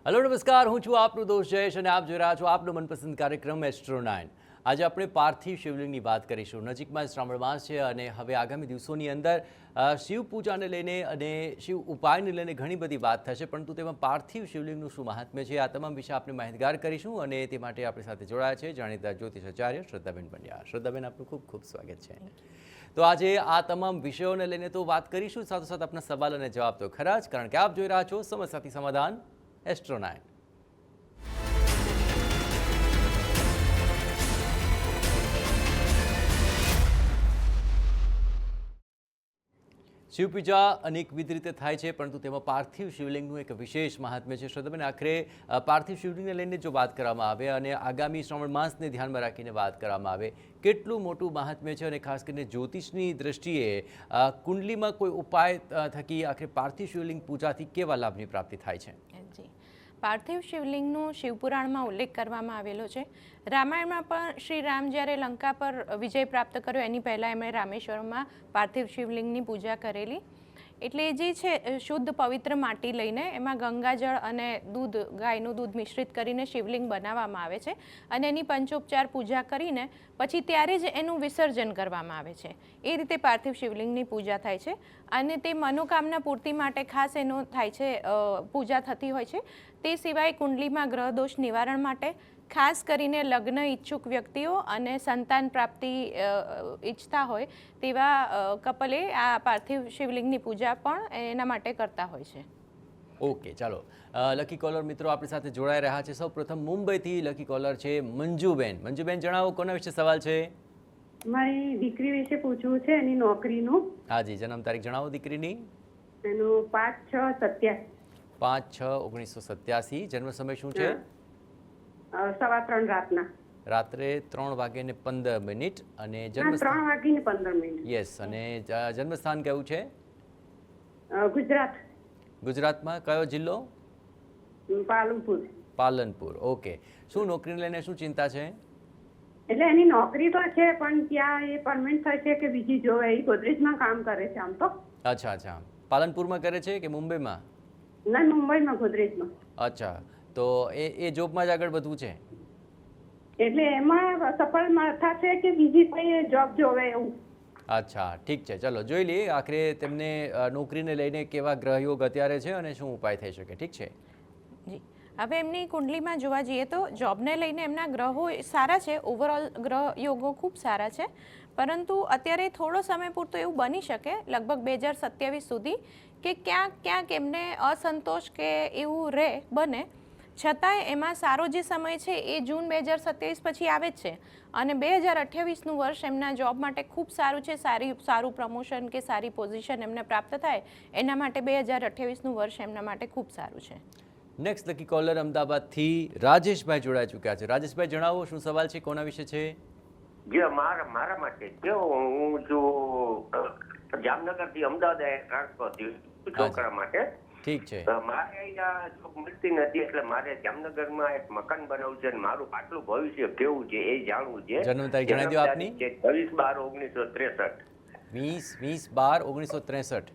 Hello નમસ્કાર, હું છું આપનો દોસ્ત જયેશ અને આપ જોઈ રહ્યા છો આપનો મનપસંદ કાર્યક્રમ એસ્ટ્રો 9। આજે આપણે પાર્થિવ શિવલિંગની વાત કરીશું। નજીકમાં શ્રાવણ માસ છે અને હવે આગામી દિવસોની અંદર શિવ પૂજાને લઈને અને શિવ ઉપાયને લઈને ઘણી બધી વાત થશે, પરંતુ તેમાં પાર્થિવ શિવલિંગનું શું મહાત્મ્ય છે, આ તમામ વિશે આપણે માહિતગાર કરીશું અને તે માટે આપણી સાથે જોડાયા છે જાણીતા જ્યોતિષ આચાર્ય શ્રદ્ધાબેન પંડ્યા। શ્રદ્ધાબેન, આપનું ખૂબ ખૂબ સ્વાગત છે। તો આજે આ તમામ વિષયોને લઈને તો વાત કરીશું, સાથોસાથ આપના સવાલ અને જવાબ તો ખરા જ, કારણ કે આપ જોઈ રહ્યા છો સમસ્યાથી સમાધાન એસ્ટ્રો 9। શિવપૂજા અનેકવિધ રીતે થાય છે, પરંતુ તેમાં પાર્થિવ શિવલિંગનું એક વિશેષ મહાત્મ્ય છે। શ્રદ્ધાબેન, આખરે પાર્થિવ શિવલિંગને લઈને જો વાત કરવામાં આવે અને આગામી શ્રાવણ માસને ધ્યાનમાં રાખીને વાત કરવામાં આવે, કેટલું મોટું મહાત્મ્ય છે અને ખાસ કરીને જ્યોતિષની દ્રષ્ટિએ કુંડલીમાં કોઈ ઉપાય થકી આખરે પાર્થિવ શિવલિંગ પૂજાથી કેવા લાભની પ્રાપ્તિ થાય છે? જી, પાર્થિવ શિવલિંગનો શિવપુરાણમાં ઉલ્લેખ કરવામાં આવેલો છે। રામાયણમાં પણ શ્રી રામ જ્યારે લંકા પર વિજય પ્રાપ્ત કર્યો એની પહેલાં એમણે રામેશ્વરમમાં પાર્થિવ શિવલિંગની પૂજા કરેલી। એટલે જે છે શુદ્ધ પવિત્ર માટી લઈને એમાં ગંગાજળ અને દૂધ, ગાયનું દૂધ મિશ્રિત કરીને શિવલિંગ બનાવવામાં આવે છે અને એની પંચોપચાર પૂજા કરીને પછી ત્યારે જ એનું વિસર્જન કરવામાં આવે છે। એ રીતે પાર્થિવ શિવલિંગની પૂજા થાય છે અને તે મનોકામના પૂર્તિ માટે ખાસ એનો થાય છે, પૂજા થતી હોય છે। તે સિવાય કુંડલીમાં ગ્રહ દોષ નિવારણ માટે, ખાસ કરીને લગ્ન ઈચ્છુક વ્યક્તિઓ અને સંતાન પ્રાપ્તિ ઈચ્છતા હોય તેવા કપલે આ પાર્થિવ શિવલિંગની પૂજા પણ એના માટે કરતા હોય છે। ઓકે, ચાલો લકી કોલર મિત્રો આપણી સાથે જોડાઈ રહ્યા છે। સૌ પ્રથમ મુંબઈથી લકી કોલર છે મંજુબેન। મંજુબેન, જણાવો કોના વિશે સવાલ છે? મારી દીકરી વિશે પૂછવું છે, એની નોકરીનું। હાજી, જન્મ તારીખ જણાવો દીકરીની। એનું 5/6/87। 5/6/1987। જન્મ સમય શું છે? 3:15 રાતના। રાત્રે 3:15 અને જન્મ 3:15। યસ, અને જન્મ સ્થાન કયું છે? ગુજરાત। ગુજરાતમાં કયો જિલ્લો? પાલનપુર। પાલનપુર, ઓકે। શું નોકરીને લઈને શું ચિંતા છે? એટલે એની નોકરી તો છે, પણ ત્યાં એ પરમેનન્ટ થશે કે બીજી જોવે? એ ગોદરેજમાં કામ કરે છે આમ તો। અચ્છા અચ્છા, પાલનપુરમાં કરે છે કે મુંબઈમાં? ના, મુંબઈમાં, ગોદરેજમાં। અચ્છા, તો એ જોબમાં જ આગળ વધવું છે? એટલે એમાં સફળ થશે કે બીજી કોઈ જોબ જોવે એવું? અચ્છા, ઠીક છે, ચલો જોઈ લઈએ આખરે તેમને નોકરીને લઈને કેવા ગ્રહયોગ અત્યારે છે અને શું ઉપાય થઈ શકે। ઠીક છે જી, હવે એમની કુંડલીમાં જોવા જઈએ તો જોબને લઈને એમના ગ્રહો સારા છે, ઓવરઓલ ગ્રહ યોગો ખૂબ સારા છે, પરંતુ અત્યારે થોડો સમય પૂરતો એવું બની શકે લગભગ 2027 સુધી કે ક્યાંક એમને અસંતોષ કે એવું બને, છતાંય એમાં સારો જે સમય છે એ જૂન 2027 પછી આવે જ છે અને 2028નું વર્ષ એમના જોબ માટે ખૂબ સારું છે। સારું પ્રમોશન કે સારી પોઝિશન એમને પ્રાપ્ત થાય એના માટે 2028નું વર્ષ એમના માટે ખૂબ સારું છે। નેક્સ્ટ લકી કોલર અમદાવાદથી રાજેશભાઈ જોડાઈ ચૂક્યા છે। રાજેશભાઈ, જણાવો શું સવાલ છે, કોના વિશે છે? જે મારા માટે જો હું જો જામનગરથી અમદાવાદ ટ્રાન્સફર થયું છોકરા માટે। ઠીક છે, મારે અહીંયા જોબ મળતી નથી, એટલે મારે જામનગરમાં એક મકાન બનાવવું છે અને મારું આટલું ભવિષ્ય કેવું છે એ જાણવું છે। જન્મ તારીખ જણાવી દો આપની। 22/12/1963। 20/12/1963।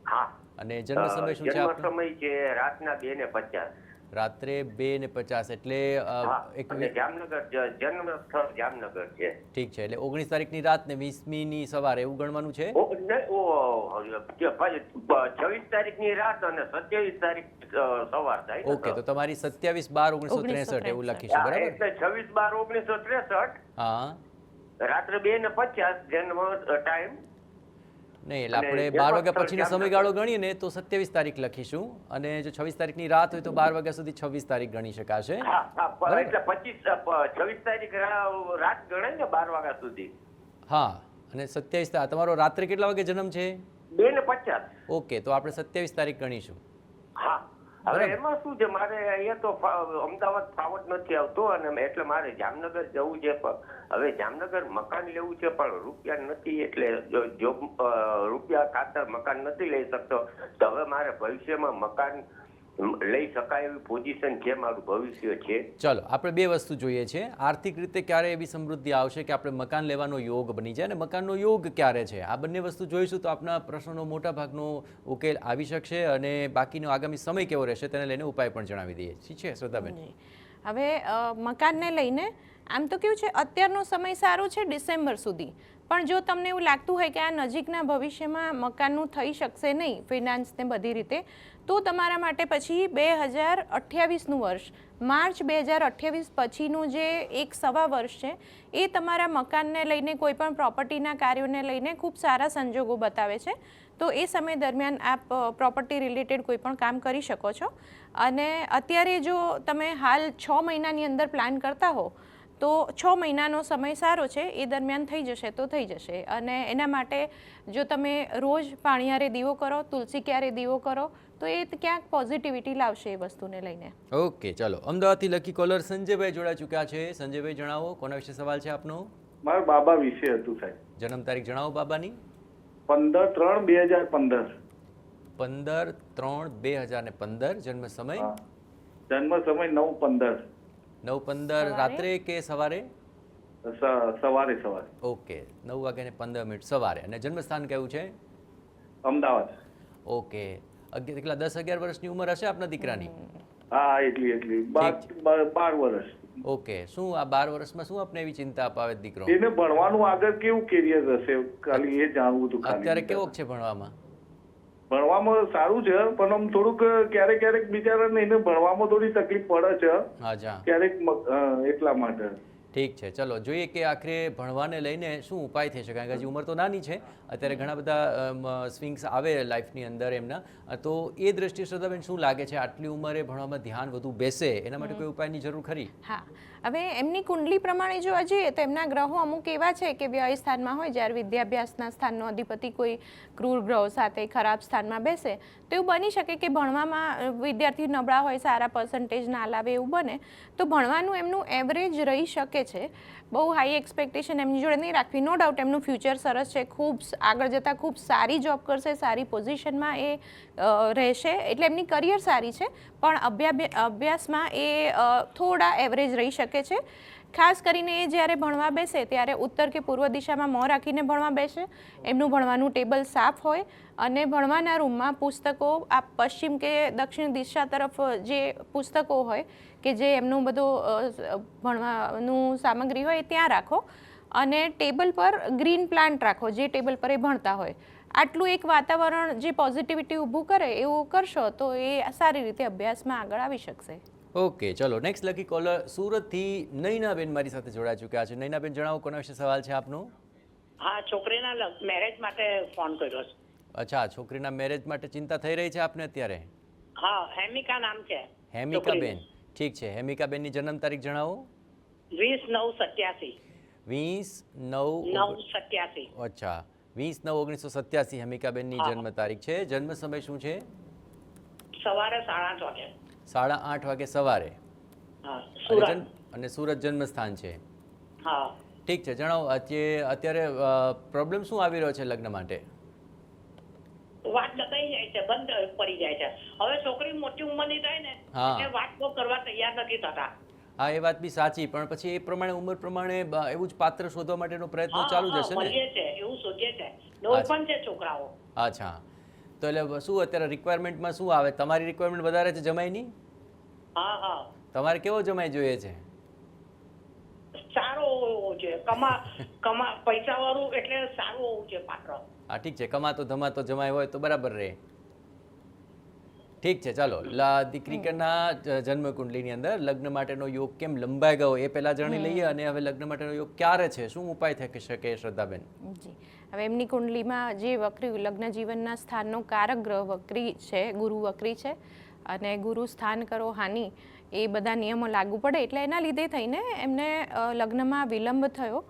હા, અને જન્મ સમય શું છે જન્મ આપનો? સમય છે રાતના 2:50। રાત્રે 2:50, એટલે જામનગર, જન્મ સ્થળ જામનગર છે। ઠીક છે, એટલે 19 તારીખની રાત ને 20મીની સવારે એવું ગણવાનું છે? 26 તારીખની રાત અને 27 તારીખ સવાર થાય। ઓકે, તો તમારી 27/12/1963 એવું લખીશું, બરાબર? એટલે 26/12/1963 હા, રાત્રે 2:50 જન્મ ટાઈમ। નહીં, એટલે આપણે 12 વાગ્યા પછીનો સમયગાળો ગણીએ ને તો 27 તારીખ લખીશું, અને જો 26 તારીખની રાત હોય તો 12 વાગ્યા સુધી 26 તારીખ ગણી શકાશે। એટલે 26 તારીખ રાત ગણાય ને 12 વાગ્યા સુધી। હા, અને 27 તમારો રાત્રે કેટલા વાગે જન્મ છે? 2:50। ઓકે, તો આપણે 27 તારીખ ગણીશું। હા, હવે એમાં શું છે, મારે અહીંયા તો અમદાવાદ ફાવટ નથી આવતો અને એટલે મારે જામનગર જવું છે। હવે જામનગર મકાન લેવું છે પણ રૂપિયા નથી, એટલે જો રૂપિયા ખાતર મકાન નથી લઈ શકતો, તો હવે મારે ભવિષ્યમાં મકાન લઈ શકાય એવી પોઝિશન છે, મારું ભવિષ્ય છે. ચલો આપણે બે વસ્તુ જોઈએ છે. આર્થિક રીતે ક્યારે એવી સમૃદ્ધિ આવશે કે આપણે મકાન લેવાનો યોગ બની જાય, અને મકાનનો યોગ ક્યારે છે, આ બંને વસ્તુ જોઈશું તો આપના પ્રશ્નનો મોટા ભાગનો ઉકેલ આવી શકશે, અને બાકીનો આગામી સમય કેવો રહેશે તેને લઈને ઉપાય પણ જણાવી દઈએ. ઠીક છે શ્રદ્ધાબેન? હવે મકાનને લઈને આમ તો કેવું છે, અત્યારનો સમય સારો છે ડિસેમ્બર સુધી, પણ જો તમને એવું લાગતું હોય કે આ નજીકના ભવિષ્યમાં મકાનનું થઈ શકશે નહીં ફિનાન્સને બધી રીતે, તો તમારા માટે પછી 2028નું વર્ષ, માર્ચ 2028 પછીનું જે એક સવા વર્ષ છે એ તમારા મકાનને લઈને કોઈ પણ પ્રોપર્ટીના કાર્યોને લઈને ખૂબ સારા સંજોગો બતાવે છે. તો એ સમય દરમિયાન આપ પ્રોપર્ટી રિલેટેડ કોઈ પણ કામ કરી શકો છો. અને અત્યારે જો તમે હાલ 6 મહિનાની અંદર પ્લાન કરતા હો તો 6 મહિનાનો સમય સારો છે, એ દરમિયાન થઈ જશે તો થઈ જશે. અને એના માટે જો તમે રોજ પાણીયારે દીવો કરો, તુલસી ક્યારે દીવો કરો, તો એ ક્યાંક પોઝિટિવિટી લાવશે એ વસ્તુને લઈને. ઓકે, ચલો અમદાવાદથી લકી કોલર સંજયભાઈ જોડા ચૂક્યા છે. સંજયભાઈ જણાવો, કોના વિશે સવાલ છે આપનો? મારા બાબા વિશે હતું સાહેબ. જન્મ તારીખ જણાવો બાબાની. 15/3/2015. 15/3/2015. જન્મ સમય? જન્મ સમય 9:15. 9:15 રાત્રે કે સવારે? સવારે. ઓકે, 9:15 સવારે. અને જન્મસ્થાન કયું છે? અમદાવાદ. ઓકે, કેટલા 10-11 વર્ષની ઉંમર હશે આપના દીકરાની? હા, એટલી 12 વર્ષ. ઓકે, શું આ 12 વર્ષમાં શું આપને એવી ચિંતા અપાવે દીકરો? એને ભણવાનું આગળ કેવું કેરિયર હશે, ખાલી એ જાણવું હતું. અત્યારે કેવો છે ભણવામાં? ભણવામાં સારું છે, પણ આમ થોડુંક ક્યારેક બિચારાને એને ભણવામાં થોડી તકલીફ પડે છે. હા, ક્યારેક એટલા માટે. ઠીક છે, ચલો જોઈએ કે આખરે ભણવાને લઈને શું ઉપાય થઈ શકે. કારણ કે હજી ઉંમર તો નાની છે, અત્યારે ઘણા બધા સ્વિંગ્સ આવે લાઈફની અંદર એમના. તો એ દ્રષ્ટિએ શ્રદ્ધાબેન શું લાગે છે, આટલી ઉંમરે ભણવામાં ધ્યાન વધુ બેસે એના માટે કોઈ ઉપાયની જરૂર ખરી? હા, હવે એમની કુંડલી પ્રમાણે જોવા જઈએ તો એમના ગ્રહો અમુક એવા છે કે વ્યય સ્થાનમાં હોય, જ્યારે વિદ્યાભ્યાસના સ્થાનનો અધિપતિ કોઈ ક્રૂર ગ્રહો સાથે ખરાબ સ્થાનમાં બેસે તો એવું બની શકે કે ભણવામાં વિદ્યાર્થી નબળા હોય, સારા પર્સન્ટેજ ના લાવે એવું બને. તો ભણવાનું એમનું એવરેજ રહી શકે છે. બહુ હાઈ એક્સપેક્ટેશન એમની જોડે નહીં રાખવી. નો ડાઉટ એમનું ફ્યુચર સરસ છે, ખૂબ આગળ જતાં ખૂબ સારી જોબ કરશે, સારી પોઝિશનમાં એ રહેશે, એટલે એમની કરિયર સારી છે, પણ અભ્યાસમાં એ થોડા એવરેજ રહી શકે છે. ખાસ કરીને એ જ્યારે ભણવા બેસે ત્યારે ઉત્તર કે પૂર્વ દિશામાં મોં રાખીને ભણવા બેસે, એમનું ભણવાનું ટેબલ સાફ હોય, અને ભણવાના રૂમમાં પુસ્તકો આ પશ્ચિમ કે દક્ષિણ દિશા તરફ જે પુસ્તકો હોય કે જે એમનું બધું ભણવાનું સામગ્રી હોય એ ત્યાં રાખો, અને ટેબલ પર ગ્રીન પ્લાન્ટ રાખો જે ટેબલ પર એ ભણતા હોય. આટલું એક વાતાવરણ જે પોઝિટિવિટી ઊભું કરે એવું કરશો તો એ સારી રીતે અભ્યાસમાં આગળ આવી શકશે. ઓકે, ચલો નેક્સ્ટ લકી કોલર સુરતથી નૈનાબેન મારી સાથે જોડાઈ ચૂક્યા છે. નૈનાબેન જણાવો, કોના વિશે સવાલ છે આપનો? હા, છોકરીના મેરેજ માટે ફોન કર્યો છે. અચ્છા, છોકરીના મેરેજ માટે ચિંતા થઈ રહી છે આપને અત્યારે? હા, હેમિકા નામ છે. હેમિકાબેન, ઠીક છે. હેમિકાબેનની જન્મ તારીખ જણાવો. 20/9/87. 20/9/87. અચ્છા, 20/9/1987 હેમિકાબેનની જન્મ તારીખ છે. જન્મ સમય શું છે? સવારે 8:30 વાગે. 8:30 વાગે સવારે. હા, સુરત. અને સુરત જન્મસ્થાન છે. હા, ઠીક છે, જણાવો અત્યારે પ્રોબ્લેમ શું આવી રહ્યો છે લગ્ન માટે? વાત લગાઈ જાય છે, બંધ પડી જાય છે. હવે છોકરી મોટી ઉંમરની થાય ને એટલે વાત તો કરવા તૈયાર નથી થતા. હા, એ વાત બી સાચી, પણ પછી એ પ્રમાણે ઉંમર પ્રમાણે એવું જ પાત્ર શોધવા માટેનો પ્રયત્ન ચાલુ જશે ને? એવું શોધીએ છે, નવું પણ છે છોકરાઓ. અચ્છા, તો એટલે શું અત્યારે રિક્વાયરમેન્ટમાં શું આવે? તમારી રિક્વાયરમેન્ટ વધારે છે જમાઈની? હા, તમારે કેવો જમાઈ જોઈએ છે? સારો હોવો છે, પૈસા વાળું, એટલે સારું હોવું છે પાત્ર. હા, ઠીક છે, કમાતો ધમાતો જમાઈ હોય તો બરાબર રહે. ઠીક છે, ચાલો દીકરીના જન્મ કુંડલીની અંદર લગ્ન માટેનો યોગ કેમ લંબાઈ ગયો એ પહેલા જાણી લઈએ, અને હવે લગ્ન માટેનો યોગ ક્યારે છે, શું ઉપાય થઈ શકે શ્રદ્ધાબેન? જી, હવે એમની કુંડલીમાં જે વક્રી લગ્ન જીવનના સ્થાનનો કારક ગ્રહ વક્રી છે, ગુરુ વક્રી છે, અને ગુરુ સ્થાન કરો હાનિ એ બધા નિયમો લાગુ પડે, એટલે એના લીધે થઈને એમને લગ્નમાં વિલંબ થયો,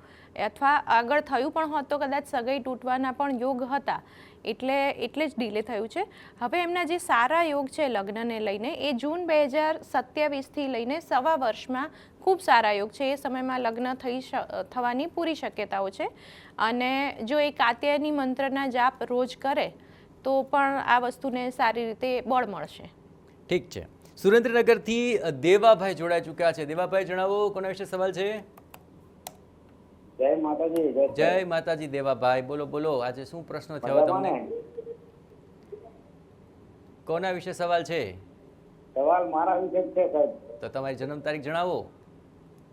અથવા આગળ થયું પણ હોત તો કદાચ સગાઈ તૂટવાના પણ યોગ હતા, એટલે જ ડીલે થયું છે. હવે એમના જે સારા યોગ છે લગ્નને લઈને એ જૂન 2027થી લઈને સવા વર્ષમાં ખૂબ સારા યોગ છે. એ સમયમાં લગ્ન થવાની પૂરી શક્યતાઓ છે, અને જો એ કાત્યાયની મંત્રના જાપ રોજ કરે તો પણ આ વસ્તુને સારી રીતે બળ મળશે. ઠીક છે. સુરેન્દ્રનગરથી દેવાભાઈ જોડાઈ ચૂક્યા છે. દેવાભાઈ જણાવો કોના વિશે સવાલ છે? જય માતાજી. જય માતાજી દેવાભાઈ, બોલો બોલો, આજે શું પ્રશ્ન થયો તમને? કોના વિશે સવાલ છે? સવાલ મારા વિશે છે સાહેબ. તો તમારી જન્મ તારીખ જણાવો.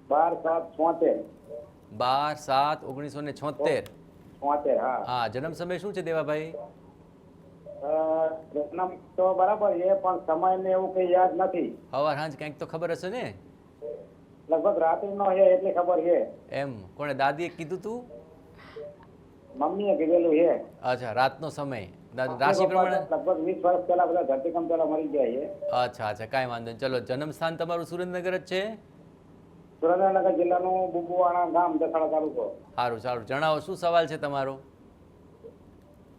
12/7/76. 12/7/1976. હા. હા, જન્મ સમય શું છે દેવાભાઈ? જન્મ તો બરાબર છે પણ સમય ને એવું કઈ યાદ નથી. સવાર સાંજ કંઈક તો ખબર હશે ને? લગભગ રાત્રિનો છે એટલી ખબર છે. એમ કોણે દાદીએ કીધું તું? મમ્મીએ કીધેલું છે. અચ્છા, રાતનો સમય. રાશિ પ્રમાણે લગભગ 20 વર્ષ પહેલા બધા ધરતીકંપ પહેલા મરી ગયા છે. અચ્છા અચ્છા, કાંઈ વાંધો નહીં. ચલો, જન્મ સ્થાન તમારું સુરેન્દ્રનગર જ છે? સુરેન્દ્રનગર જિલ્લાનું બુબુવાણા ગામ, દસાડા તાલુકો. સારું સારું, જણાવો શું સવાલ છે તમારો?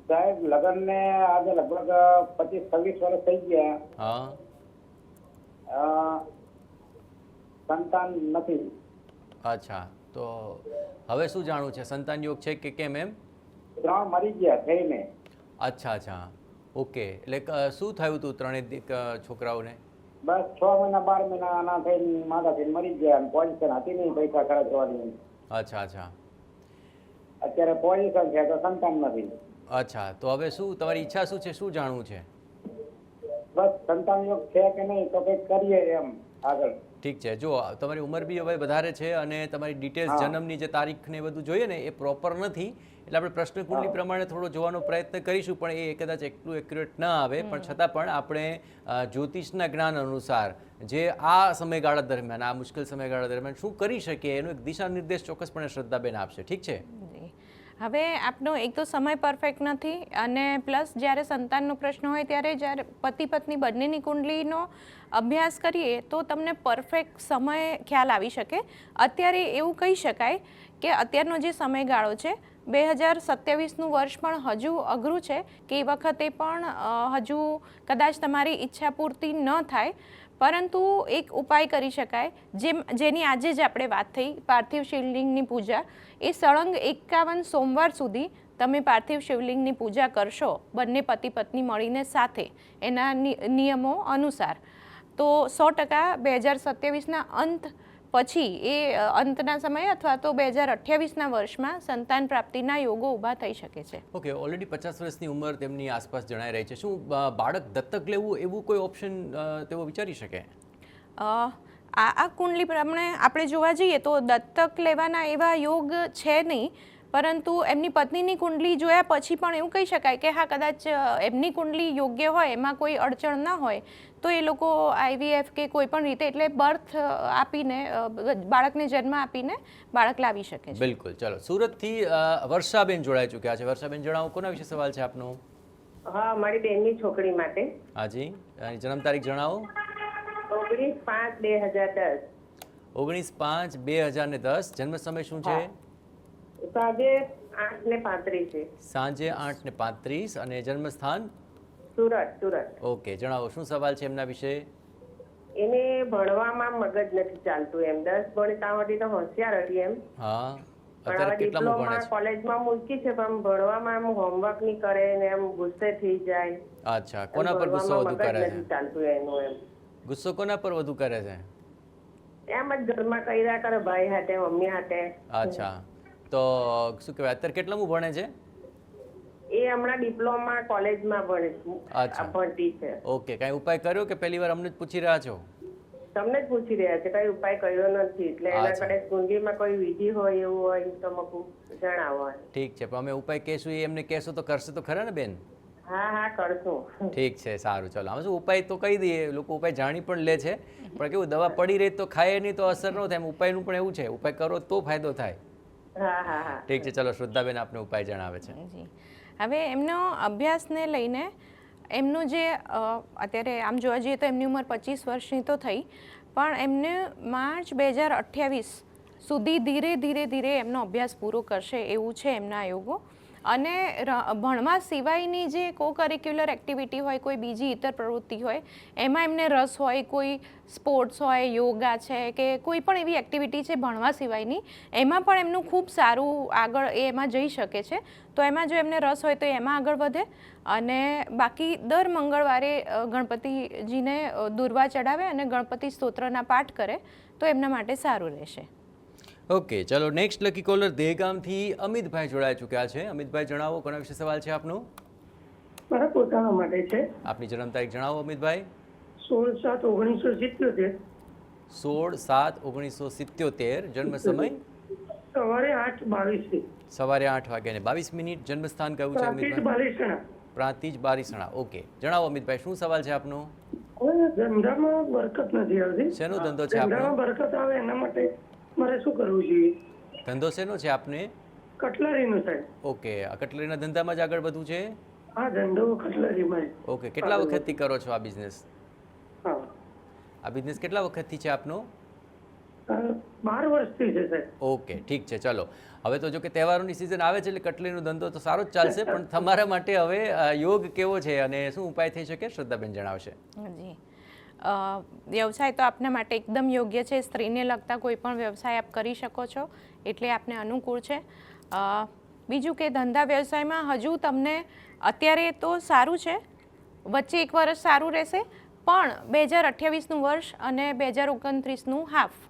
સાહેબ લગ્ન ને આજે લગભગ 25-26 વર્ષ થઈ ગયા. હા. સંતાન નથી. અચ્છા, તો હવે શું જાણવું છે? સંતાન યોગ છે કે કેમ એમ? 3 મરી ગયા થઈને. અચ્છા અચ્છા, ઓકે. એટલે શું થયું હતું ત્રણેય છોકરાઓને? બસ 6 મહિના 12 મહિના આના થઈને માદા થઈને મરી ગયા. પોઝિશન હતી નહીં પૈસા ખર્ચવાની. અચ્છા અચ્છા. અત્યારે પોઝિશન છે તો સંતાન નથી. અચ્છા, તો હવે શું તમારી ઈચ્છા શું છે? શું જાણવું છે? બસ સંતાન યોગ છે કે નહીં તો કંઈક કરીએ એમ આગળ. ઠીક છે. જો તમારી ઉંમર બી હવે વધારે છે અને તમારી ડિટેલ્સ જન્મની જે તારીખ ને બધું જોઈએ ને એ પ્રોપર નથી, એટલે આપણે પ્રશ્ન કુંડલી પ્રમાણે થોડો જોવાનો પ્રયત્ન કરીશું, પણ એ કદાચ એટલું એક્યુરેટ ન આવે. પણ છતાં પણ આપણે જ્યોતિષના જ્ઞાન અનુસાર જે આ સમયગાળા દરમિયાન, આ મુશ્કેલ સમયગાળા દરમિયાન શું કરી શકીએ એનો એક દિશા નિર્દેશ ચોક્કસપણે શ્રદ્ધાબેન આપશે. ઠીક છે? હવે આપનો એક તો સમય પરફેક્ટ નથી અને પ્લસ જ્યારે સંતાનનો પ્રશ્ન હોય ત્યારે જ્યારે પતિ પત્ની બંનેની કુંડલીનો અભ્યાસ કરીએ તો તમને પરફેક્ટ સમય ખ્યાલ આવી શકે. અત્યારે એવું કહી શકાય કે અત્યારનો જે સમયગાળો છે 2027નું વર્ષ પણ હજુ અઘરું છે કે એ વખતે પણ હજુ કદાચ તમારી ઈચ્છા પૂર્તિ ન થાય, પરંતુ એક ઉપાય કરી શકાય જેની આજે જ આપણે વાત થઈ, પાર્થિવ શિવલિંગની પૂજા. એ સળંગ 51 સોમવાર સુધી તમે પાર્થિવ શિવલિંગની પૂજા કરશો બંને પતિ પત્ની મળીને સાથે એના નિયમો અનુસાર, તો 100% 2027ના અંત પછી એ અંતના સમયે અથવા તો 2028ના વર્ષમાં સંતાન પ્રાપ્તિના યોગો ઊભા થઈ શકે છે. ઓકે, ઓલરેડી 50 વર્ષની ઉંમર તેમની આસપાસ જણાઈ રહી છે. શું બાળક દત્તક લેવું એવું કોઈ ઓપ્શન તેઓ વિચારી શકે? આ કુંડલી પ્રમાણે આપણે જોવા જઈએ તો દત્તક લેવાના એવા યોગ છે નહીં, પરંતુ એમની પત્નીની કુંડલી જોયા પછી પણ એવું કહી શકાય કે હા, કદાચ એમની કુંડલી યોગ્ય હોય, એમાં કોઈ અડચણ ન હોય તો એ લોકો IVF કે કોઈ પણ રીતે એટલે બર્થ આપીને બાળકને જન્મ આપીને બાળક લાવી શકે છે. બિલકુલ. ચલો, સુરતથી વર્ષાબેન જોડાઈ ચૂક્યા છે. વર્ષાબેન જણાવો કોના વિશે સવાલ છે આપનો? હા, મારી બેનની છોકરી માટે. હાજી, જન્મ તારીખ જણાવો. 19/5/2010. 19/5/2010. જન્મ સમય શું છે? સાંજે 8:35 છે. સાંજે 8:35. અને જન્મ સ્થાન? સુરત. ઓકે, જણાવો શું સવાલ છે એમના વિશે? એને ભણવામાં મગજ નથી ચાલતું એમ. 10 ગણિત આવડતી તો હોશિયાર હતી એમ. હા, પણ અત્યારે હવે કેટલામું ભણે ડિપ્લોમા છે? કોલેજમાં મૂકી છે પણ ભણવામાં એમ હોમવર્ક નહીં કરે ને એમ ગુસ્સે થઈ જાય. અચ્છા, કોના પર ગુસ્સો વધુ કરે મગજ છે? નથી ચાલતું એનું એમ. ગુસ્સો કોના પર વધુ કરે છે? એમ જ ઘરમાં કર્યા કરે, ભાઈ હાથે મમ્મી હાથે. અચ્છા, તો શું કહેવાય અત્યારે કેટલામું ભણે છે? એ હમણાં ડિપ્લોમા કોલેજમાં ભણતી છે. ઓકે, કાંઈ ઉપાય કર્યો કે પહેલી વાર અમને જ પૂછી રહ્યા છો? તમને જ પૂછી રહ્યા છે, કઈ ઉપાય કર્યો નથી, એટલે એના કડે કુંડલીમાં કોઈ વિધિ હોય એવું હોય તો મકુ જણાવો. ઠીક છે, પણ અમે ઉપાય કહેશું એ એમને કહેશો તો કરશે તો ખરા ને બેન? હા, કરશું. ઠીક છે, સારું. ચલો, આમ શું ઉપાય તો કહી દઈએ, લોકો ઉપાય જાણી પણ લે છે, પણ કેવું દવા પડી રહી તો ખાય નહીં તો અસર ન થાય. ઉપાયનું પણ એવું છે, ઉપાય કરો તો ફાયદો થાય. હા. ઠીક છે, ચલો, શ્રદ્ધાબેન આપને ઉપાય જણાવે છે. હવે એમનો અભ્યાસને લઈને એમનું જે અત્યારે આમ જોવા જઈએ તો એમની ઉંમર 25 વર્ષની તો થઈ, પણ એમને માર્ચ 2028 સુધી ધીરે ધીરે એમનો અભ્યાસ પૂરો કરશે એવું છે એમના યોગો. અને ભણવા સિવાયની જે કો કરિક્યુલર એક્ટિવિટી હોય, કોઈ બીજી ઇતર પ્રવૃત્તિ હોય, એમાં એમને રસ હોય, કોઈ સ્પોર્ટ્સ હોય, યોગા છે કે કોઈ પણ એવી એક્ટિવિટી છે ભણવા સિવાયની, એમાં પણ એમનું ખૂબ સારું આગળ એમાં જઈ શકે છે. તો એમાં જો એમને રસ હોય તો એમાં આગળ વધે. અને બાકી દર મંગળવારે ગણપતિજીને દુર્વા ચડાવે અને ગણપતિ સ્તોત્રના પાઠ કરે તો એમના માટે સારું રહેશે. ઓકે, ચલો નેક્સ્ટ લકી કોલર દહેગામથી અમિતભાઈ જોડાઈ ચૂક્યા છે. અમિતભાઈ જણાવો, કોના વિશે સવાલ છે આપનો? મારા પોતાના માટે છે. આપની જન્મ તારીખ જણાવો અમિતભાઈ. 16/7/1977. 16/7/1977. જન્મ સમય? સવારે 8:22. સવારે 8:22. જન્મસ્થાન કયું છે અમિતભાઈ? પ્રાંતિજ બારીસણા. ઓકે, જણાવો અમિતભાઈ, શું સવાલ છે આપનો? ધંધામાં બરકત નથી આવતી. શેનો ધંધો છે આપનો? ધંધામાં બરકત આવે એના માટે મારે શું કરવું જોઈએ? ધંધો શેનો છે આપને? કટલરીનો સાહેબ. ઓકે, આ કટલરીના ધંધામાં જ આગળ વધવું છે? હા, ધંધો કટલરીમાં. ઓકે, કેટલા વખતથી કરો છો આ બિઝનેસ? હા, આ બિઝનેસ કેટલા વખતથી છે આપનો? 12 વર્ષથી છે સાહેબ. ઓકે, ઠીક છે. ચલો, હવે તો જો કે તહેવારોની સિઝન આવે છે એટલે કટલીનો ધંધો તો સારો જ ચાલશે, પણ તમારા માટે હવે યોગ કેવો છે અને શું ઉપાય થઈ શકે? શ્રદ્ધાબેન જણાવશે. જી, વ્યવસાય તો આપના માટે એકદમ યોગ્ય છે. સ્ત્રીને લગતા કોઈ પણ વ્યવસાય આપ કરી શકો છો, એટલે આપને અનુકૂળ છે. બીજું કે ધંધા વ્યવસાયમાં હજુ તમને અત્યારે તો સારું છે, વચ્ચે એક વર્ષ સારું રહેશે, પણ 2028નું વર્ષ અને 2029નું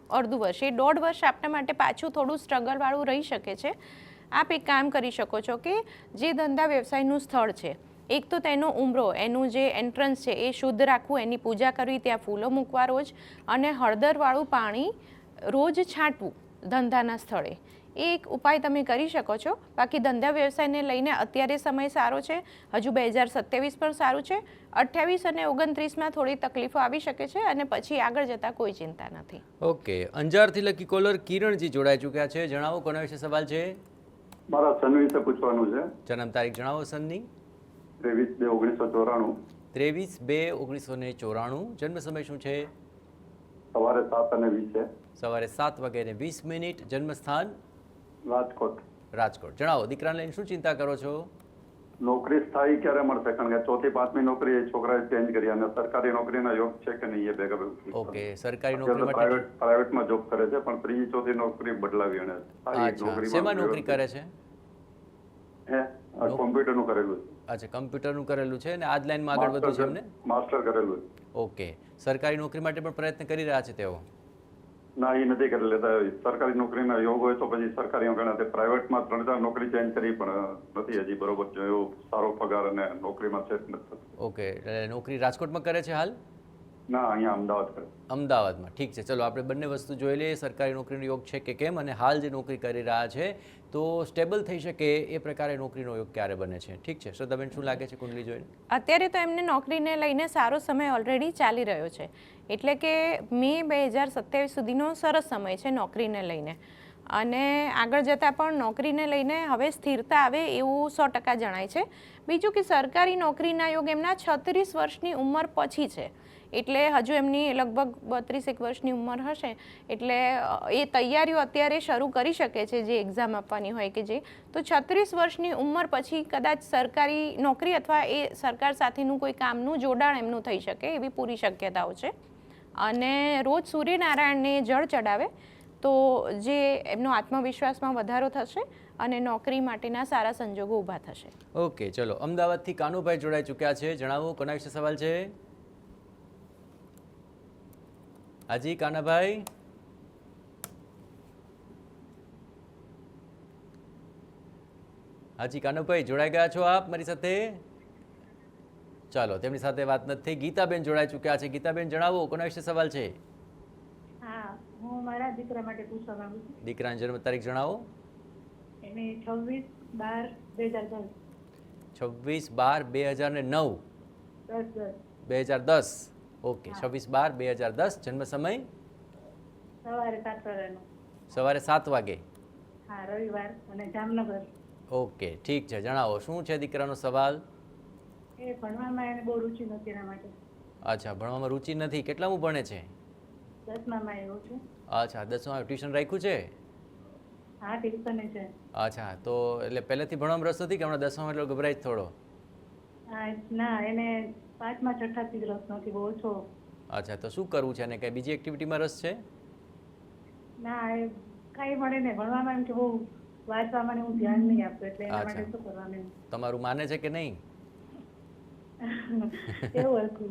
અડધું વર્ષ, એ 1.5 વર્ષ આપના માટે પાછું થોડું સ્ટ્રગલવાળું રહી શકે છે. આપ એક કામ કરી શકો છો કે જે ધંધા વ્યવસાયનું સ્થળ છે, એક તો તેનો ઉંબરો, એનું જે એન્ટ્રન્સ છે એ શુદ્ધ રાખવું, એની પૂજા કરવી, ત્યાં ફૂલો મૂકવા રોજ, અને હળદરવાળું પાણી રોજ છાંટવું ધંધાના સ્થળે. એ એક ઉપાય તમે કરી શકો છો. બાકી ધંધા વ્યવસાયને લઈને અત્યારે સમય સારો છે, હજુ 2027 પણ સારું છે. 28 અને 29માં થોડી તકલીફો આવી શકે છે અને પછી આગળ જતાં કોઈ ચિંતા નથી. ઓકે, અંજારથી લકી કોલર કિરણજી જોડાઈ ચૂક્યા છે. જણાવો, કોના વિશે સવાલ છે? મારા સન વિશે પૂછવાનું છે. જન્મ તારીખ જણાવો સનની. 23/2/1994. 23/2/1994. જન્મ સમય શું છે? સવારે 7:20. સવારે 7:20. જન્મ સ્થાન? રાજકોટ. રાજકોટ. જણાવો, દીકરાને લઈને શું ચિંતા કરો છો? નોકરી સ્થાયી ક્યારે મળશે? કારણ કે 4થી 5મી નોકરી એ છોકરાએ ચેન્જ કરી, અને સરકારી નોકરીના યોગ છે કે નહીં એ ભેગા ભેગું. ઓકે, સરકારી નોકરી માટે પ્રાઇવેટમાં જોબ કરે છે, પણ 3જી 4થી નોકરી બદલાવી અને શેમાં નોકરી કરે છે? હે, કોમ્પ્યુટરનું કરેલું છે. અચ્છા, કમ્પ્યુટરનું કરેલું છે અને આ જ લાઈનમાં આગળ વધવું છે એમને? માસ્ટર કરેલું. ઓકે, સરકારી નોકરી માટે પણ પ્રયત્ન કરી રહ્યા છે તેઓ? ના, એ નથી કરી લેતા. સરકારી નોકરીના યોગ હોય તો પછી સરકારી ગણાતે. પ્રાઇવેટમાં 3-4 નોકરી ચેન્જ કરી પણ નથી હજી બરોબર એવો સારો પગાર અને નોકરીમાં સેટ નથી. ઓકે, એટલે નોકરી રાજકોટમાં કરે છે હાલ? ના, અહીંયા અમદાવાદ કરે. અમદાવાદમાં. ઠીક છે, ચલો આપણે બંને વસ્તુ જોઈ લઈએ, સરકારી નોકરીનો યોગ છે કે કેમ, અને હાલ જે નોકરી કરી રહ્યા છે તો સ્ટેબલ થઈ શકે એ પ્રકારે નોકરીનો યોગ ક્યારે બને છે. ઠીક છે, શ્રદ્ધાબેન શું લાગે છે કુંડલી જોઈને? અત્યારે તો એમને નોકરીને લઈને સારો સમય ઓલરેડી ચાલી રહ્યો છે, એટલે કે મે 2027 સુધીનો સરસ સમય છે નોકરીને લઈને. અને આગળ જતાં પણ નોકરીને લઈને હવે સ્થિરતા આવે એવું 100% જણાય છે. બીજું કે સરકારી નોકરીના યોગ એમના 36 વર્ષની ઉંમર પછી છે, એટલે હજુ એમની લગભગ 32 વર્ષની ઉંમર હશે, એટલે એ તૈયારીઓ અત્યારે શરૂ કરી શકે છે જે એક્ઝામ આપવાની હોય કે જે. તો 36 વર્ષની ઉંમર પછી કદાચ સરકારી નોકરી અથવા એ સરકાર સાથેનું કોઈ કામનું જોડાણ એમનું થઈ શકે એવી પૂરી શક્યતાઓ છે. અને રોજ સૂર્યનારાયણને જળ ચડાવે તો જે એમનો આત્મવિશ્વાસમાં વધારો થશે અને નોકરી માટેના સારા સંજોગો ઊભા થશે. ઓકે, ચલો અમદાવાદથી કાનુભાઈ જોડાઈ ચૂક્યા છે. જણાવો, કોના વિશે સવાલ છે? હાજી કાનાભાઈ. હાજી કાનુભાઈ, જોડાઈ ગયા છો આપ મારી સાથે? ચાલો, તેમની સાથે વાત નથી થઈ. ગીતાબેન જોડાઈ ચૂક્યા છે. ગીતાબેન જણાવો, કોના વિશે સવાલ છે? હા, હું મારા દીકરા માટે પૂછવા માંગુ છું. દીકરાની જન્મ તારીખ જણાવો. એને 26/12/2010. 26/12/2009. 2010. ઓકે, 26/12/2010. જન્મ સમય? સવારે 7 વાગ્યાનો. સવારે 7 વાગે. હા, રવિવાર અને જામનગર. ઓકે, ઠીક છે. જણાવો, શું છે દીકરાનો સવાલ? એ ભણવામાં એને બહુ રુચિ નથી એના માટે. અચ્છા, ભણવામાં રુચિ નથી. કેટલામું ભણે છે? 10મામાં આવ્યો છે. અચ્છા, 10માં ટ્યુશન રાખ્યું છે? હા ટ્યુશન છે. અચ્છા, તો એટલે પહેલેથી ભણવામાં રસ નથી કે હમણાં 10માં એટલે ગભરાય જ થોડો? હા ના એને 5મા 6ઠાથી રસ નથી, બહુ ઓછો. અચ્છા, તો શું કરવું છે અને કઈ બીજી એક્ટિવિટીમાં રસ છે? ના એ કઈ મળે ને ભણવામાં એમ કે બહુ વાંચવામાં હું ધ્યાન નહીં આપતો, એટલે એના માટે શું કરવાનું તમારું માને છે કે નહીં? એવું હતું.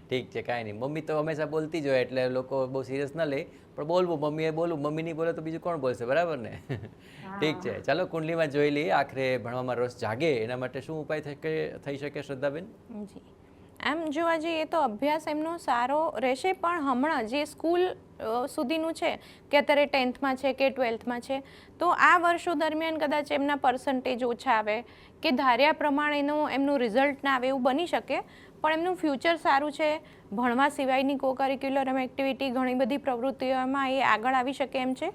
ઠીક છે, કાંઈ નહીં. મમ્મી તો હંમેશા બોલતી જ હોય એટલે લોકો બહુ સિરિયસ ના લે, પણ બોલવું, મમ્મીએ બોલવું, મમ્મી નહીં બોલે તો બીજું કોણ બોલશે, બરાબર ને? ઠીક છે, ચાલો કુંડલીમાં જોઈ લઈએ આખરે ભણવામાં રસ જાગે એના માટે શું ઉપાય થઈ શકે શ્રદ્ધાબેન? જી, આમ જોવા જઈએ તો અભ્યાસ એમનો સારો રહેશે, પણ હમણાં જે સ્કૂલ સુધીનું છે કે અત્યારે 10થમાં છે કે 12થમાં છે, તો આ વર્ષો દરમિયાન કદાચ એમના પર્સન્ટેજ ઓછા આવે કે ધાર્યા પ્રમાણેનું એમનું રિઝલ્ટ ના આવે એવું બની શકે, પણ એમનું ફ્યુચર સારું છે. ભણવા સિવાયની કો કરિક્યુલર એક્ટિવિટી ઘણી બધી પ્રવૃત્તિઓમાં એ આગળ આવી શકે એમ છે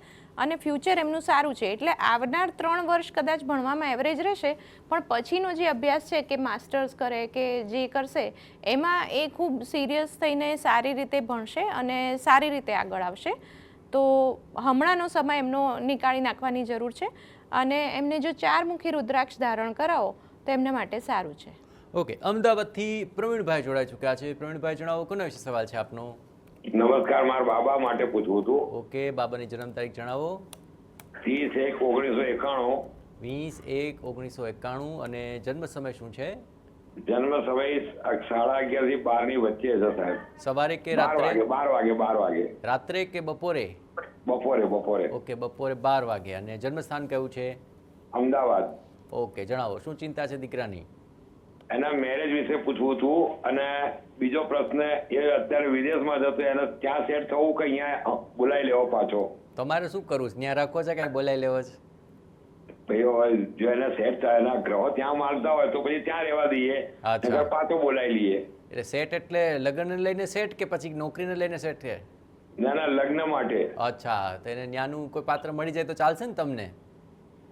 અને ફ્યુચર એમનું સારું છે. એટલે આવનાર 3 વર્ષ કદાચ ભણવામાં એવરેજ રહેશે, પણ પછીનો જે અભ્યાસ છે કે માસ્ટર્સ કરે કે જે કરશે એમાં એ ખૂબ સિરિયસ થઈને સારી રીતે ભણશે અને સારી રીતે આગળ આવશે. તો હમણાંનો સમય એમનો નીકાળી નાખવાની જરૂર છે અને એમને જો 4 મુખી રુદ્રાક્ષ ધારણ કરાવો તો એમના માટે સારું છે. ઓકે, અમદાવાદથી પ્રવીણભાઈ જોડાઈ ચૂક્યા છે. પ્રવીણભાઈ, જણાવો કોના વિશે સવાલ છે આપનો? નમસ્કાર, મારા બાબા માટે પૂછવું હતું. ઓકે, બાબાની જન્મ તારીખ જણાવો. 30/1/1991. 20/1/1991. અને જન્મ સમય શું છે? જન્મ સમય 11:30 થી 12 ની વચ્ચે છે સાહેબ. સવારે કે રાત્રે? 12 વાગે. રાત્રે કે બપોરે? બપોરે. ઓકે, બપોરે 12 વાગે. અને જન્મ સ્થાન કયું છે? અમદાવાદ. ઓકે, જણાવો શું ચિંતા છે દીકરાની? એના મેરેજ વિશે પૂછવું હતું. અને બીજો પ્રશ્ન, એ અત્યારે વિદેશમાં જતો, એને ત્યાં સેટ થવું કે અહીંયા બોલાવી લેવો પાછો? તમારે શું કરવું છે? ત્યાં રાખવો છે કે બોલાવી લેવો છે? ભાઈ જો એને સેટ થાય, એના ગ્રહો ત્યાં મારતા હોય તો પછી ત્યાં રહેવા દઈએ, પાછો બોલાવી લઈએ. એટલે સેટ એટલે લગ્નને લઈને સેટ કે પછી નોકરીને લઈને સેટ છે? ના, લગ્ન માટે. અચ્છા, તો એને ન્યાનું કોઈ પાત્ર મળી જાય તો ચાલશે ને તમને?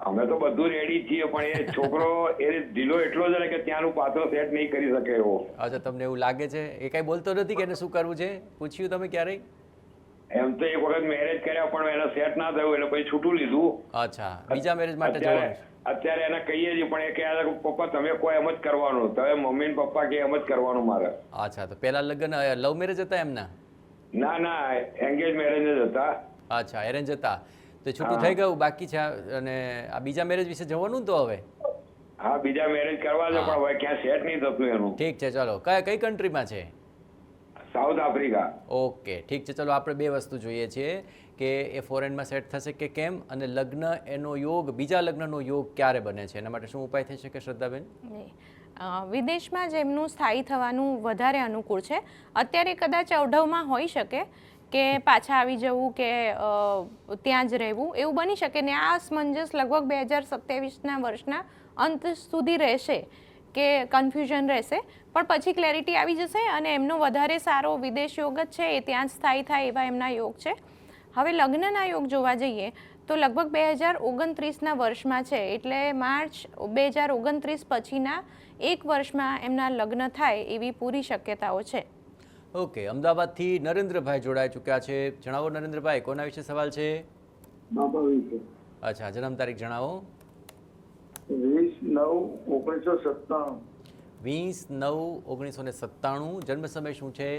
અમે તો બધું રેડી છીએ, પણ એ છોકરો એ ઢીલો એટલો જ કે ત્યાંનું પાત્ર સેટ નહીં કરી શકે એવો. અચ્છા, તમને એવું લાગે છે? એ કઈ બોલતો નથી કે એને શું કરવું છે? પૂછ્યું તમે ક્યારેય? એમ તો એક વખત મેરેજ કર્યા પણ એને સેટ ના થયું એટલે પછી છૂટું લીધું. અચ્છા, બીજા મેરેજ માટે જવાનું? અત્યારે એને કહીએ છીએ પણ એ કહે પપ્પા તમે કોઈ એમ જ કરવાનું, તમે મમ્મી ને પપ્પા કે એમ જ કરવાનું મારે. અચ્છા, તો પેલા લગ્ન લવ મેરેજ હતા એમના? ના, એંગેજ મેરેજ જ હતા. અચ્છા, એરેન્જ હતા. તો છૂટું થઈ ગયું, બાકી છે. અને આ બીજા મેરેજ વિશે જવાનું તો હવે? હા, બીજા મેરેજ કરવા છે પણ હવે ક્યાં સેટ નહીં થતું એનું. ઠીક છે, ચલો. કઈ કન્ટ્રીમાં છે? South Africa. ઓકે, ઠીક છે, ચલો. આપણે 2 વસ્તુ જોઈએ છીએ કે એ ફોરેનમાં સેટ થશે કે કેમ, અને લગ્ન એનો યોગ, બીજા લગ્નનો યોગ ક્યારે બને છે, એના માટે શું ઉપાય થઈ શકે શ્રદ્ધાબેન? વિદેશમાં જ એમનું સ્થાયી થવાનું વધારે અનુકૂળ છે. અત્યારે કદાચ અવઢવમાં હોઈ શકે કે પાછા આવી જવું કે ત્યાં જ રહેવું એવું બની શકે ને. આ અસમંજસ લગભગ 2027ના વર્ષના અંત સુધી રહેશે કે કન્ફ્યુઝન રહેશે, પણ પછી ક્લેરિટી આવી જશે અને એમનો વધારે સારો વિદેશ યોગ જ છે, એ ત્યાં જ સ્થાયી થાય એવા એમના યોગ છે. હવે લગ્નના યોગ જોવા જઈએ તો લગભગ 2029ના વર્ષમાં છે, એટલે માર્ચ 2029 પછીના 1 વર્ષમાં એમના લગ્ન થાય એવી પૂરી શક્યતાઓ છે. ઓકે, અમદાવાદથી નરેન્દ્રભાઈ જોડાઈ ચૂક્યા છે. જણાવો નરેન્દ્રભાઈ, કોના વિશે સવાલ છે? બાબા વિશે. અચ્છા, જન્મ તારીખ જણાવો. 20/9/1997. 20/9/1997. જન્મ સમય શું છે?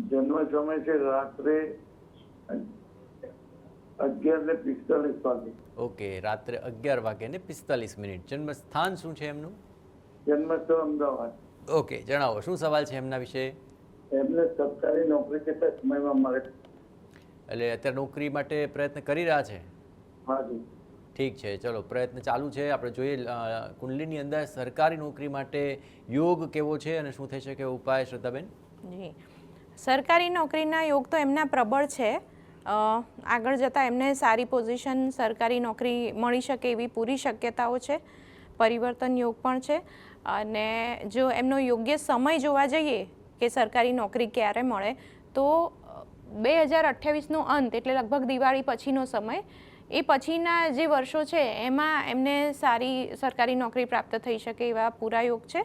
જન્મ સમય છે રાત્રે 11:45 વાગે. ઓકે, રાત્રે 11:45. જન્મ સ્થાન શું છે એમનું? જન્મ સ્થળ અમદાવાદ. ઓકે, જણાવો શું સવાલ છે એમના વિશે? એમને સરકારી નોકરી કેટલા સમયમાં મળે? એટલે અત્યારે નોકરી માટે પ્રયત્ન કરી રહ્યા છે? હાજી. ઠીક છે, ચલો, પ્રયત્ન ચાલુ છે. આપણે જોઈએ કુંડલીની અંદર સરકારી નોકરી માટે યોગ કેવો છે અને શું થઈ શકે ઉપાય શ્રદ્ધાબેન? જી, સરકારી નોકરીના યોગ તો એમના પ્રબળ છે. આગળ જતાં એમને સારી પોઝિશન, સરકારી નોકરી મળી શકે એવી પૂરી શક્યતાઓ છે. પરિવર્તન યોગ પણ છે. અને જો એમનો યોગ્ય સમય જોવા જઈએ કે સરકારી નોકરી ક્યારે મળે, તો 2028નો અંત એટલે લગભગ દિવાળી પછીનો સમય, એ પછીના જે વર્ષો છે એમાં એમને સારી સરકારી નોકરી પ્રાપ્ત થઈ શકે એવા પૂરા યોગ છે.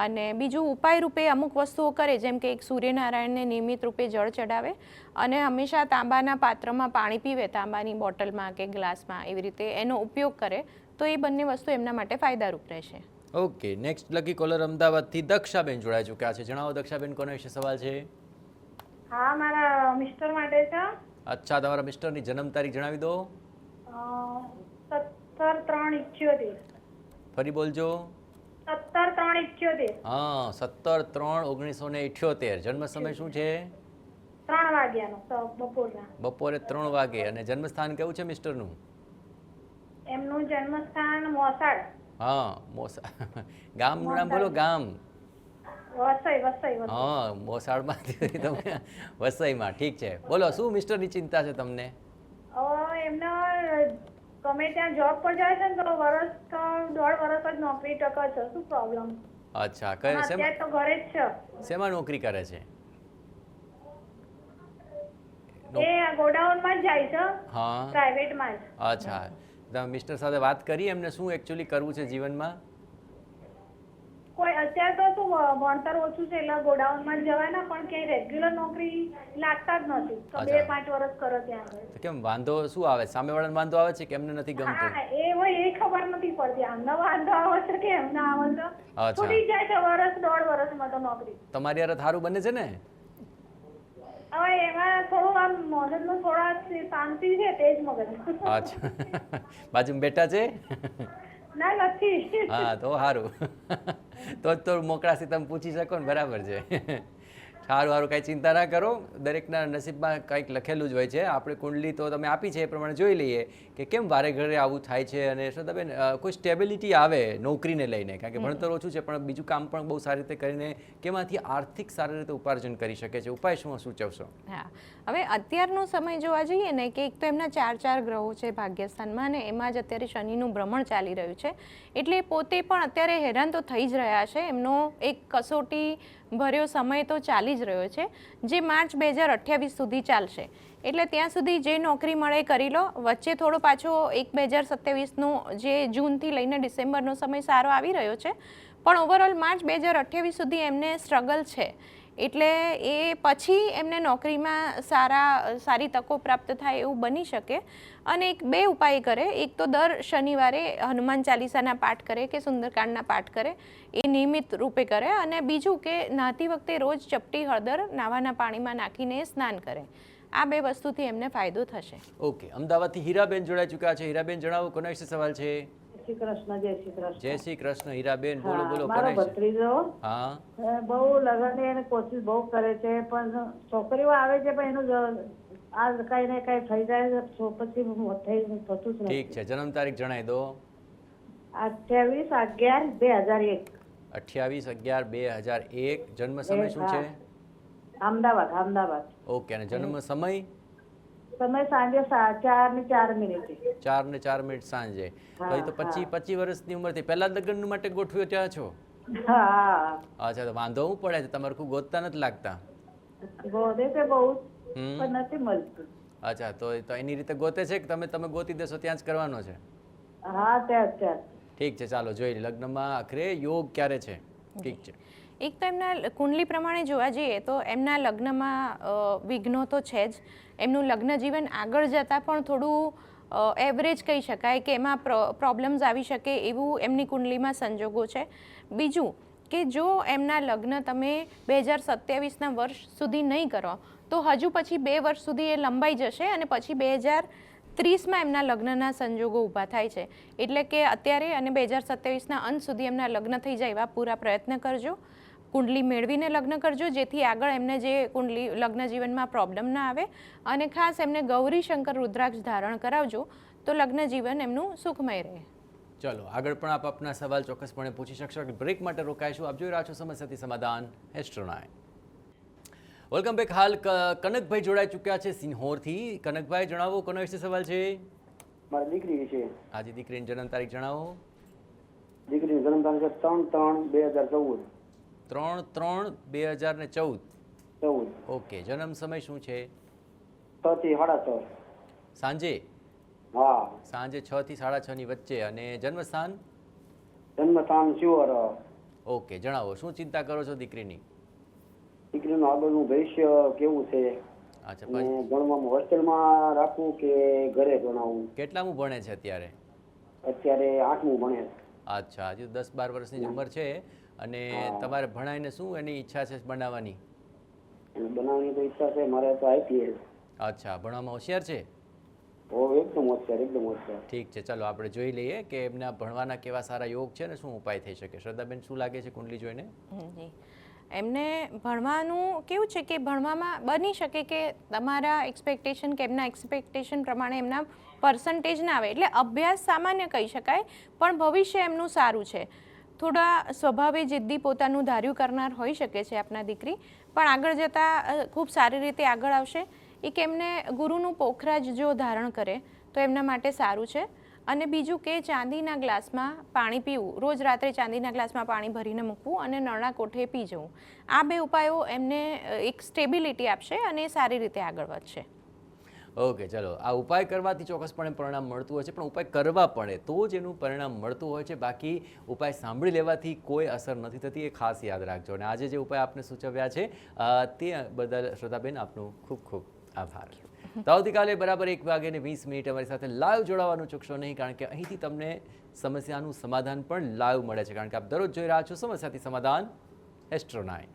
અને બીજું ઉપાય રૂપે અમુક વસ્તુઓ કરે, જેમ કે એક સૂર્યનારાયણને નિયમિત રૂપે જળ ચડાવે અને હંમેશા તાંબાના પાત્રમાં પાણી પીવે, તાંબાની બોટલમાં કે ગ્લાસમાં, એવી રીતે એનો ઉપયોગ કરે તો એ બંને વસ્તુ એમના માટે ફાયદારૂપ રહેશે. ઓકે, નેક્સ્ટ લકી કોલર અમદાવાદથી દક્ષાબેન જોડાઈ ચૂક્યા છે. જણાવો દક્ષાબેન, કોના વિશે સવાલ છે? હા, મારા મિસ્ટર માટે છે. અચ્છા, તમારા મિસ્ટરની જન્મ તારીખ જણાવી દો. 17/3/78. ફરી બોલજો. 17/3/78. હા, 17/3/1978. જન્મ સમય શું છે? 3 વાગ્યાનો બપોરના. બપોરે 3 વાગે. અને જન્મસ્થાન કેવું છે મિસ્ટરનું? એમનું જન્મસ્થાન મોસાળ. હા, ગામનું નામ બોલો. ગામ વસઈ. હા, મોસાળમાંથી તમે વસઈમાં. ઠીક છે, બોલો શું મિસ્ટરની ચિંતા છે તમને? એમના ગમે ત્યાં જોબ પર જાય છે ને તો વર્ષ 1.5 વર્ષ જ નોકરી ટકે છે. શું પ્રોબ્લેમ? અચ્છા, અત્યારે તો ઘરે જ છે. શેમાં નોકરી કરે છે? એ ગોડાઉનમાં જ જાય છે. હા, પ્રાઇવેટમાં જ. અચ્છા, તમે મિસ્ટર સાથે વાત કરી એમને શું એકચ્યુઅલી કરવું છે જીવનમાં? કોઈ અત્યારે તો શું ભણતર ઓછું છે એટલે ગોડાઉનમાં જ જવાય ને, પણ ક્યાંય રેગ્યુલર નોકરી લાગતા જ નથી. તો 2-5 વર્ષ કરે ત્યાં આગળ. કેમ, વાંધો શું આવે? સામેવાળાને વાંધો આવે છે કે એમને નથી ગમતું? હા, એ ખબર નથી પડતી. આમને વાંધો આવે છે કે એમને આવે છે. છૂટી જાય છે વર્ષ 1.5 વર્ષમાં તો નોકરી. તમારી યાર થારું બને છે ને? હવે એમાં થોડું આમ મગજનું થોડા શાંતિ છે, તેજ મગજ. અચ્છા, બાજુમાં બેઠા છે? ના, નથી. હા, તો સારું. તો જ તો મોકળાથી તમે પૂછી શકો ને. બરાબર છે. સારું, કાંઈ ચિંતા ના કરો. દરેકના નસીબમાં કંઈક લખેલું જ હોય છે. આપણે કુંડલી તો તમે આપી છે એ પ્રમાણે જોઈ લઈએ કે કેમ વારે ઘરે આવું થાય છે. અને શ્રદ્ધાબેન, કોઈ સ્ટેબિલિટી આવે નોકરીને લઈને, કારણ કે ભણતર ઓછું છે પણ બીજું કામ પણ બહુ સારી રીતે કરીને કેમાંથી આર્થિક સારી રીતે ઉપાર્જન કરી શકે છે. ઉપાય શું સૂચવશો? હા, હવે અત્યારનો સમય જોવા જઈએ ને કે એક તો એમના 4 ગ્રહો છે ભાગ્યસ્થાનમાં અને એમાં જ અત્યારે શનિનું ભ્રમણ ચાલી રહ્યું છે, એટલે પોતે પણ અત્યારે હેરાન તો થઈ જ રહ્યા છે. એમનો એક કસોટી ભર્યો સમય તો ચાલી જ રહ્યો છે, જે માર્ચ 2028 સુધી ચાલશે. એટલે ત્યાં સુધી જે નોકરી મળે કરી લો. વચ્ચે થોડો પાછો 2027નો જે જૂનથી લઈને ડિસેમ્બરનો સમય સારો આવી રહ્યો છે, પણ ઓવરઓલ માર્ચ 2028 સુધી એમને સ્ટ્રગલ છે. એટલે એ પછી એમને નોકરીમાં સારી તકો પ્રાપ્ત થાય એવું બની શકે. અને એક 2 ઉપાય કરે. એક તો દર શનિવારે હનુમાન ચાલીસાના પાઠ કરે કે સુંદરકાંડના પાઠ કરે, એ નિયમિત રૂપે કરે. અને બીજું કે નહાતી વખતે રોજ ચપટી હળદર નાવાના પાણીમાં નાખીને સ્નાન કરે. આ 2 વસ્તુથી એમને ફાયદો થશે. ઓકે, અમદાવાદથી હીરાબેન જોડાઈ ચૂક્યા છે. હીરાબેન, જણાવો કોના વિશે સવાલ છે? શ્રી કૃષ્ણ. જય શ્રી કૃષ્ણ. જય શ્રી કૃષ્ણ. હીરાબેન, બોલો બોલો. મારો ભત્રીજો હા, બહુ લગનની એને કોશિશ બહુ કરે છે, પણ છોકરીઓ આવે છે પણ એનું આ કઈ ને કઈ થઈ જાય પછી થતું જ નથી. ઠીક છે, જન્મ તારીખ જણાવી દો. 28/11/2001. 28/11/2001. જન્મ સમય શું છે? અમદાવાદ. ઓકે, અને જન્મ સમય? સમય સાંજે 4:04. 4:04 સાંજે. તો એ તો 25 વર્ષની ઉંમરથી પહેલા લગ્ન માટે ગોઠવ્યો ત્યાં છો? હા. અચ્છા, તો વાંધો શું પડે છે? તમારે કોઈ ગોતતા નથી લાગતા? ગોતે છે બહુ, પણ નથી મળતું. અચ્છા, તો એની રીતે ગોતે છે કે તમે ગોતી દેશો ત્યાં જ કરવાનો છે? હા, ત્યાં. ઠીક છે, ચાલો જોઈ લગ્નમાં આખરે યોગ ક્યારે છે? ઠીક છે. એક તો એમના કુંડલી પ્રમાણે જોવા જઈએ તો એમના લગ્નમાં વિઘ્નો તો છે જ. એમનું લગ્ન જીવન આગળ જતાં પણ થોડું એવરેજ કહી શકાય કે એમાં પ્રોબ્લેમ્સ આવી શકે એવું એમની કુંડલીમાં સંજોગો છે. બીજું કે જો એમના લગ્ન તમે 2027ના વર્ષ સુધી નહીં કરો તો હજુ પછી 2 વર્ષ સુધી એ લંબાઈ જશે અને પછી 2030માં એમના લગ્નના સંજોગો ઊભા થાય છે. એટલે કે અત્યારે અને 2027ના અંત સુધી એમના લગ્ન થઈ જાય એવા પૂરા પ્રયત્ન કરજો. કુંડલી મેળવીને લગ્ન કરજો, જેથી આગળ એમને જે કુંડલી લગ્ન જીવનમાં પ્રોબ્લેમ ના આવે. અને ખાસ એમને ગૌરી શંકર રુદ્રાક્ષ ધારણ કરાવજો તો લગ્ન જીવન એમનું સુખમય રહે. ચલો આગળ પણ આપ આપના સવાલ ચોક્કસપણે પૂછી શકશો. બ્રેક માટે રોકાઈશું. આપ જોઈ રહ્યા છો સમસ્યાથી સમાધાન એસ્ટ્રો 9. Welcome back. હાલ કનકભાઈ જોડાઈ ચૂક્યા છે સિંહોરથી. કનકભાઈ, જણાવો કોના વિશે સવાલ છે? મારી દીકરી વિશે. આજે દીકરીની જન્મ તારીખ જણાવો. દીકરીની જન્મ તારીખ 3/3/2014. 3/3/2014. ઓકે, જન્મ સમય શું છે? 6 થી 6:30 સાંજે. હા, સાંજે 6 થી 6:30 ની વચ્ચે. અને જન્મસ્થાન? જન્મસ્થાન શિવર. ઓકે, જણાવો શું ચિંતા કરો છો દીકરીની? દીકરીનું આગળનું ભવિષ્ય કેવું છે, અચ્છા, અને ભણવામાં હોસ્ટેલમાં રાખવું કે ઘરે ભણાવવું? કેટલામું ભણે છે અત્યારે? અત્યારે 8મું ભણે છે. અચ્છા, હજુ 10-12 વર્ષની ઉંમર છે. અને તમારે ભણાઈને શું એની ઈચ્છા છે બનાવવાની? અને બનાવવાની તો ઈચ્છા છે મારે તો આઈપીએસ. અચ્છા, ભણવામાં હોશિયાર છે? એકદમ હોશિયાર, એકદમ હોશિયાર. ઠીક છે, ચાલો આપણે જોઈ લઈએ કે એમના ભણવાના કેવા સારા યોગ છે ને શું ઉપાય થઈ શકે. શ્રદ્ધાબેન, શું લાગે છે કુંડલી જોઈને? એમને ભણવાનું કેવું છે કે ભણવામાં બની શકે કે તમારા એક્સપેક્ટેશન કે એમના એક્સપેક્ટેશન પ્રમાણે એમના પર્સન્ટેજ ના આવે, એટલે અભ્યાસ સામાન્ય કહી શકાય, પણ ભવિષ્ય એમનું સારું છે. થોડા સ્વભાવે જિદ્દી, પોતાનું ધાર્યું કરનાર હોઈ શકે છે આપના દીકરી, પણ આગળ જતાં ખૂબ સારી રીતે આગળ આવશે. એક એમને ગુરુનું પોખરાજ જો ધારણ કરે તો એમના માટે સારું છે. અને બીજું કે ચાંદીના ગ્લાસમાં પાણી પીવું, રોજ રાત્રે ચાંદીના ગ્લાસમાં પાણી ભરીને મૂકવું અને નળના કોઠે પી જવું. આ 2 ઉપાયો એમને એક સ્ટેબિલિટી આપશે અને સારી રીતે આગળ વધશે. ઓકે, ચલો, આ ઉપાય કરવાથી ચોક્કસપણે પરિણામ મળતું હોય છે, પણ ઉપાય કરવા પડે તો જ એનું પરિણામ મળતું હોય છે. બાકી ઉપાય સાંભળી લેવાથી કોઈ અસર નથી થતી, એ ખાસ યાદ રાખજો. અને આજે જે ઉપાય આપને સૂચવ્યા છે તે બદલ શ્રદ્ધાબેન આપનું ખૂબ ખૂબ આભાર. તો આવતીકાલે બરાબર 1:20 અમારી સાથે લાઈવ જોડાવાનું ચૂકશો નહીં, કારણ કે અહીંથી તમને સમસ્યાનું સમાધાન પણ લાઈવ મળે છે. કારણ કે આપ દરરોજ જોઈ રહ્યા છો સમસ્યાથી સમાધાન એસ્ટ્રો 9.